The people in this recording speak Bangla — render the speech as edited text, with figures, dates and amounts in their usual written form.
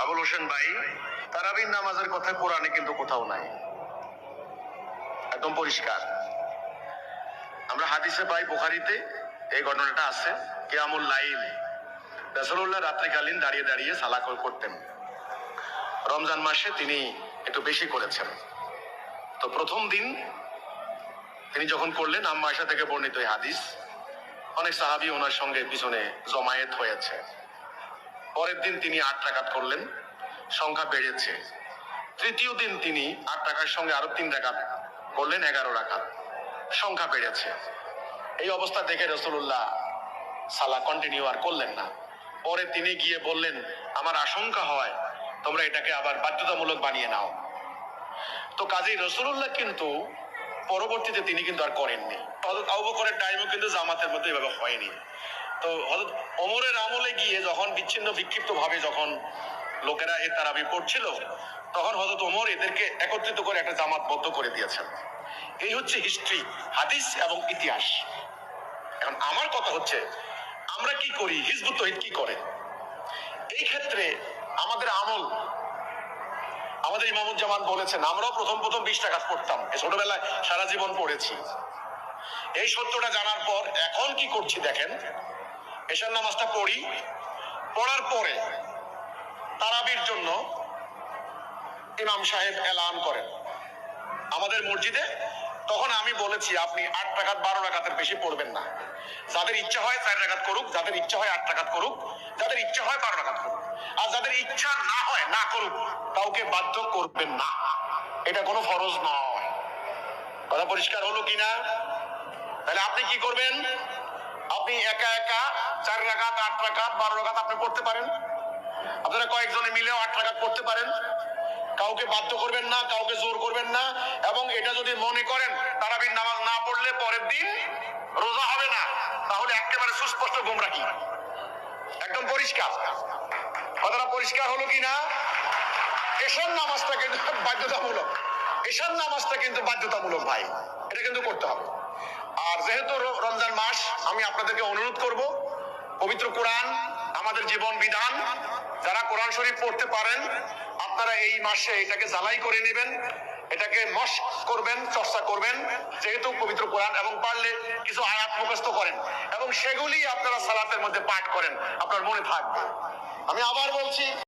আবুল হোসেন ভাই, তারাবির নামাজের কথা কোরআনে কিন্তু কোথাও নাই, একদম পরিষ্কার। আমরা হাদিসে পাই, বুখারীতে এই ঘটনাটা আছে। কিয়ামুল লাইল, রাসূলুল্লাহ রাত্রিকালীন দাঁড়িয়ে দাঁড়িয়ে সালাত করতেন। রমজান মাসে তিনি একটু বেশি করেছেন। তো প্রথম দিন তিনি যখন করলেন, আম্মা আয়েশা থেকে বর্ণিত এই হাদিস, অনেক সাহাবী ওনার সঙ্গে পিছনে জমায়েত হয়েছে। পরের দিন তিনি 8 রাকাত করলেন, সংখ্যা বেড়েছে। তৃতীয় দিন তিনি 8 রাকাতের সঙ্গে আরো 3 রাকাত করলেন, 11 রাকাত, সংখ্যা বেড়েছে। এই অবস্থা দেখে রাসূলুল্লাহ সালাত কন্টিনিউ আর করলেন না। পরে তিনি গিয়ে বললেন, আমার আশঙ্কা হয় তোমরা এটাকে আবার বাধ্যতামূলক বানিয়ে নাও। তো কাজেই রাসূলুল্লাহ কিন্তু পরবর্তীতে তিনি কিন্তু আর করেননি। হযরত আবু বকরের টাইমও কিন্তু জামাতের মধ্যে এভাবে হয়নি। তো হযরত ওমরের আমলে গিয়ে যখন বিচ্ছিন্ন বিক্ষিপ্ত ভাবে যখন লোকেরা এই তারাবি পড়ছিল, তখন হযরত ওমর এদেরকে একত্রিত করে একটা জামাতবদ্ধ করে দিয়েছেন। এই হচ্ছে হিস্ট্রি, হাদিস এবং ইতিহাস। এখন আমার কথা হচ্ছে, আমরা কি করি, হিজবুত তৌহিদ কি করে? এই ক্ষেত্রে আমাদের আমল, আমাদের ইমামুজ্জামান বলেছেন, আমরাও প্রথম 20 রাকাত পড়তাম, ছোটবেলায় সারা জীবন পড়েছি। এই সত্যটা জানার পর এখন কি করছি দেখেন, এশার নামাজটা পড়ি, পড়ার পরে তারাবির জন্য ইমাম সাহেব এলান করেন আমাদের মসজিদে। তখন আমি বলেছি, আপনি 8 রাকাত 12 রাকাতের বেশি পড়বেন না। যাদের ইচ্ছা হয় 4 রাকাত করুক, যাদের ইচ্ছা হয় 8 রাকাত করুক, যাদের ইচ্ছা হয় 12 রাকাত করুক, আর যাদের ইচ্ছা না হয় না করুক, কাউকে বাধ্য করবেন না। এটা কোনো ফরজ নয়। কথা পরিষ্কার হলো কিনা? তাহলে আপনি কি করবেন? আপনি একা একা 4 রাকাত, 8 রাকাত, 12 রাকাত আপনি পড়তে পারেন। আপনারা কয়েকজনে মিলেও 8 রাকাত পড়তে পারেন। কাউকে বাধ্য করবেন না, কাউকে জোর করবেন না। এবং এটা যদি মনে করেন তারাবির নামাজ না পড়লে পরের দিন রোজা হবে না, তাহলে একেবারে সুস্পষ্ট গোমরাহি, একদম পরিষ্কার। কথাটা পরিষ্কার হলো কিনা? এশার নামাজটা কিন্তু বাধ্যতামূলক, এশার নামাজটা কিন্তু বাধ্যতামূলক ভাই, এটা কিন্তু করতে হবে। আর যেহেতু রমজান মাস, আমি আপনাদেরকে অনুরোধ করব, পবিত্র কোরআন আমাদের জীবন বিধান। যারা কোরআন শরীফ পড়তে পারেন, আপনারা এই মাসে এটাকে জ্বালাই করে নেবেন, এটাকে মশক করবেন, চর্চা করবেন, যেহেতু পবিত্র কোরআন। এবং পারলে কিছু আয়াত মুখস্থ করেন এবং সেগুলি আপনারা সালাতের মধ্যে পাঠ করেন, আপনার মনে থাকবে। আমি আবার বলছি,